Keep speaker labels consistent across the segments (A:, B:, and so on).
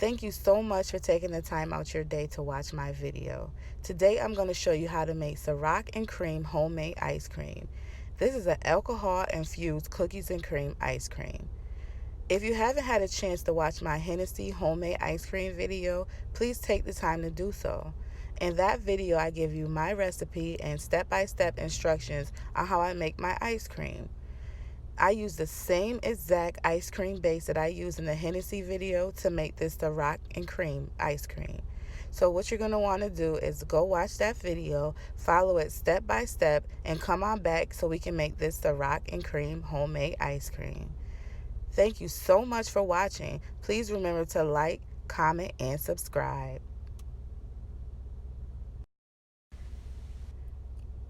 A: Thank you so much for taking the time out your day to watch my video. Today I'm going to show you how to make ciroc and cream homemade ice cream. This is an alcohol-infused cookies and cream ice cream. If you haven't had a chance to watch my Hennessy homemade ice cream video, please take the time to do so. In that video, I give you my recipe and step-by-step instructions on how I make my ice cream. I use the same exact ice cream base that I used in the Hennessy video to make this ciroc and cream ice cream. So what you're going to want to do is go watch that video, follow it step by step, and come on back so we can make this ciroc and cream homemade ice cream. Thank you so much for watching. Please remember to like, comment, and subscribe.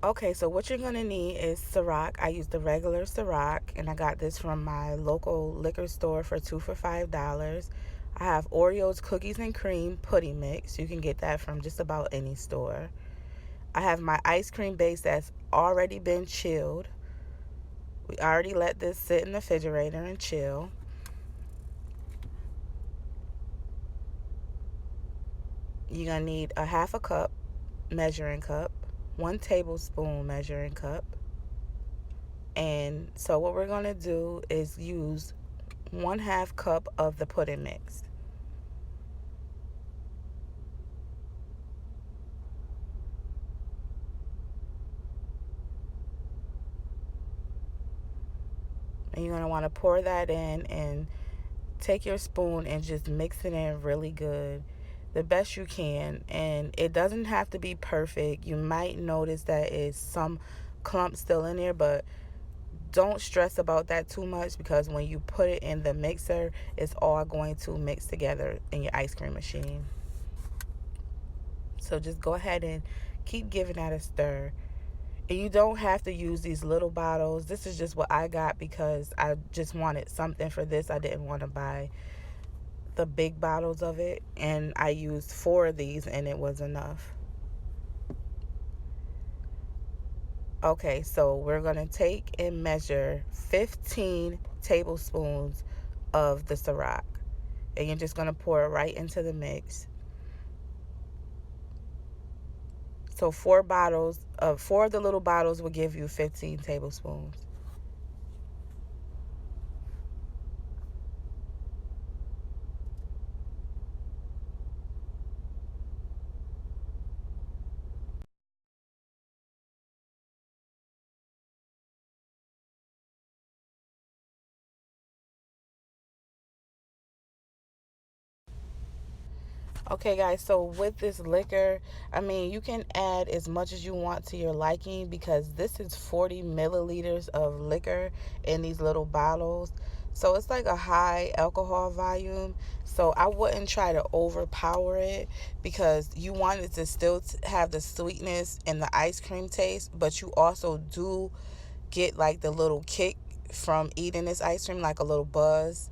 A: Okay, so what you're going to need is ciroc. I use the regular ciroc, and I got this from my local liquor store for 2 for $5. I have Oreos cookies and cream pudding mix. You can get that from just about any store. I have my ice cream base that's already been chilled. We already let this sit in the refrigerator and chill. You're going to need a half a cup measuring cup, 1 tablespoon measuring cup. And so what we're going to do is use 1/2 cup of the pudding mix. And you're going to want to pour that in and take your spoon and just mix it in really good, the best you can. And it doesn't have to be perfect. You might notice that is some clumps still in there, but don't stress about that too much, because when you put it in the mixer, it's all going to mix together in your ice cream machine. So just go ahead and keep giving that a stir. And you don't have to use these little bottles. This is just what I got because I just wanted something for this. I didn't want to buy the big bottles of it, and I used 4 of these and it was enough. Okay, so we're going to take and measure 15 tablespoons of the ciroc, and you're just going to pour it right into the mix. So 4 of the little bottles will give you 15 tablespoons. Okay, guys, so with this liquor, I mean, you can add as much as you want to your liking, because this is 40 milliliters of liquor in these little bottles. So it's like a high alcohol volume. So I wouldn't try to overpower it, because you want it to still have the sweetness and the ice cream taste, but you also do get like the little kick from eating this ice cream, like a little buzz.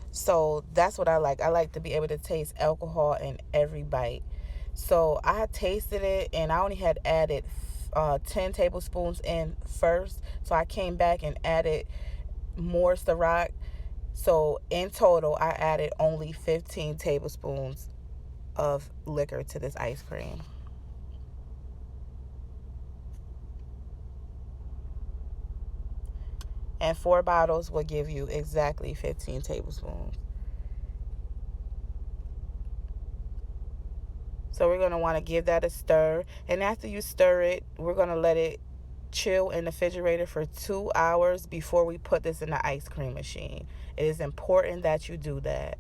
A: So that's what I like. I like to be able to taste alcohol in every bite. So I tasted it, and I only had added 10 tablespoons in first. So I came back and added more ciroc. So in total, I added only 15 tablespoons of liquor to this ice cream. And 4 bottles will give you exactly 15 tablespoons. So we're going to want to give that a stir. And after you stir it, we're going to let it chill in the refrigerator for 2 hours before we put this in the ice cream machine. It is important that you do that.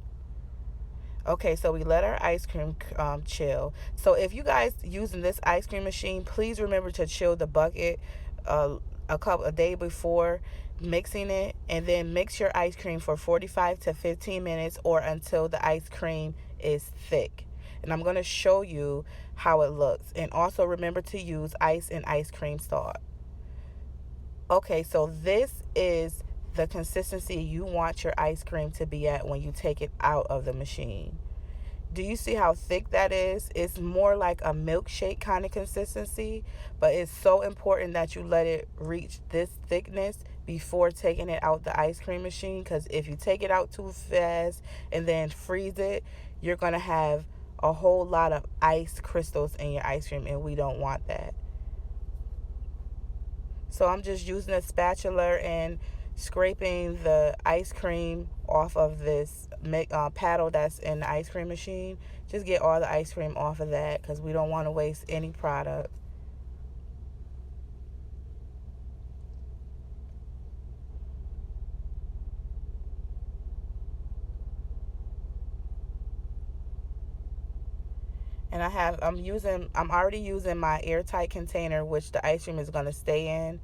A: Okay, so we let our ice cream chill. So if you guys using this ice cream machine, please remember to chill the bucket a day before mixing it, and then mix your ice cream for 45 to 15 minutes or until the ice cream is thick. And I'm going to show you how it looks. And also remember to use ice and ice cream salt. Okay, so this is the consistency you want your ice cream to be at when you take it out of the machine. Do you see how thick that is? It's more like a milkshake kind of consistency, but it's so important that you let it reach this thickness before taking it out the ice cream machine, because if you take it out too fast and then freeze it, you're going to have a whole lot of ice crystals in your ice cream, and we don't want that. So I'm just using a spatula and scraping the ice cream off of this paddle that's in the ice cream machine. Just get all the ice cream off of that, because we don't want to waste any product. And I'm already using my airtight container, which the ice cream is going to stay in.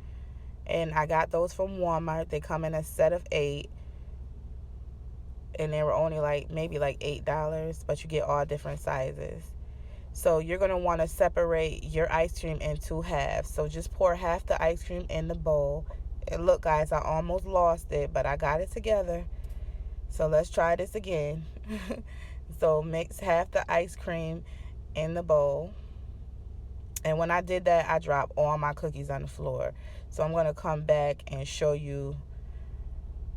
A: And I got those from Walmart. They come in a set of 8. And they were only maybe $8, but you get all different sizes. So you're going to want to separate your ice cream in 2 halves. So just pour half the ice cream in the bowl. And look, guys, I almost lost it, but I got it together. So let's try this again. So mix half the ice cream in the bowl. And when I did that, I dropped all my cookies on the floor. So I'm going to come back and show you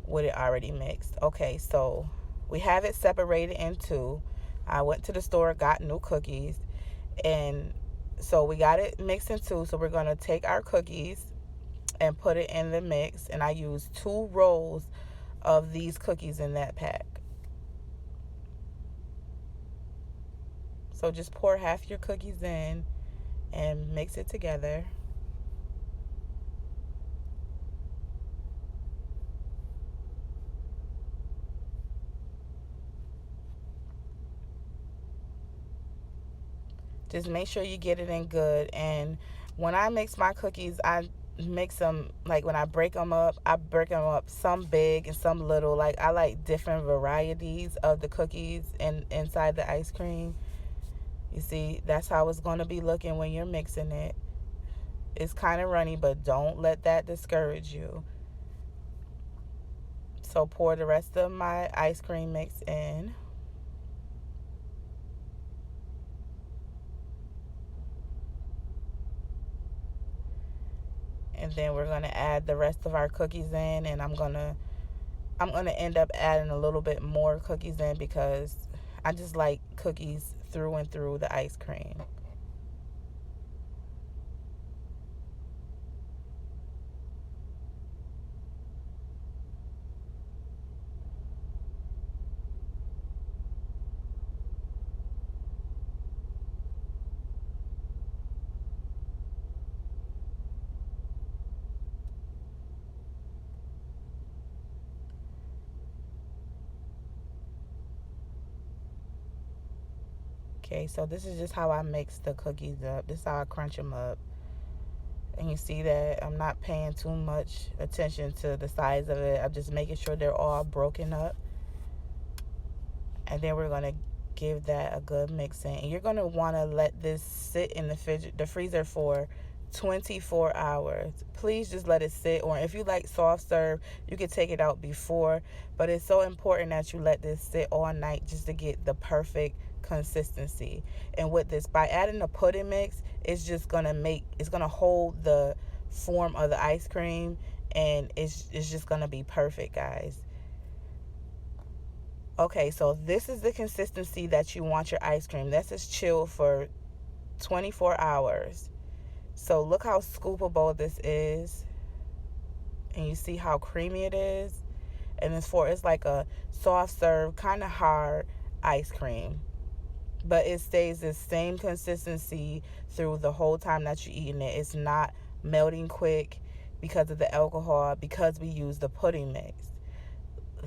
A: what it already mixed. Okay, so we have it separated in 2. I went to the store, got new cookies, and so we got it mixed in 2. So we're going to take our cookies and put it in the mix, and I used 2 rolls of these cookies in that pack. So just pour half your cookies in and mix it together. Just make sure you get it in good. And when I mix my cookies, I mix them, when I break them up, some big and some little. I like different varieties of the cookies inside the ice cream. You see, that's how it's going to be looking when you're mixing it. It's kind of runny, but don't let that discourage you. So pour the rest of my ice cream mix in. And then we're going to add the rest of our cookies in, and I'm going to end up adding a little bit more cookies in, because I just like cookies through and through the ice cream. Okay, so this is just how I mix the cookies up. This is how I crunch them up. And you see that I'm not paying too much attention to the size of it. I'm just making sure they're all broken up. And then we're going to give that a good mix in. And you're going to want to let this sit in the freezer for 24 hours. Please just let it sit. Or if you like soft serve, you can take it out before. But it's so important that you let this sit all night just to get the perfect consistency. And with this, by adding the pudding mix, it's gonna hold the form of the ice cream, and it's just gonna be perfect, guys. Okay, so this is the consistency that you want your ice cream. This is chilled for 24 hours. So look how scoopable this is, and you see how creamy it is. And it's like a soft serve, kind of hard ice cream, but it stays the same consistency through the whole time that you're eating it. It's not melting quick because of the alcohol, because we use the pudding mix.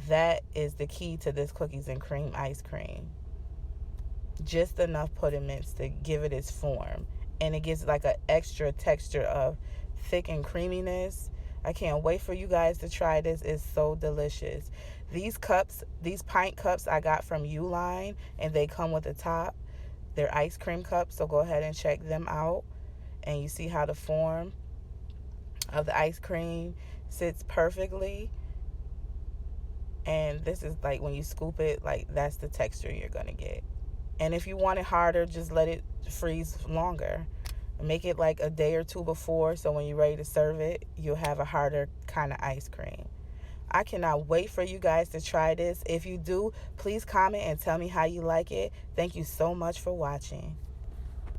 A: That is the key to this cookies and cream ice cream. Just enough pudding mix to give it its form, and it gives like an extra texture of thick and creaminess. I can't wait for you guys to try this. It's so delicious. These pint cups I got from Uline, and they come with a top. They're ice cream cups, so go ahead and check them out. And you see how the form of the ice cream sits perfectly. And this is like when you scoop it, that's the texture you're going to get. And if you want it harder, just let it freeze longer. Make it like a day or two before, so when you're ready to serve it, you'll have a harder kind of ice cream. I cannot wait for you guys to try this. If you do, please comment and tell me how you like it. Thank you so much for watching.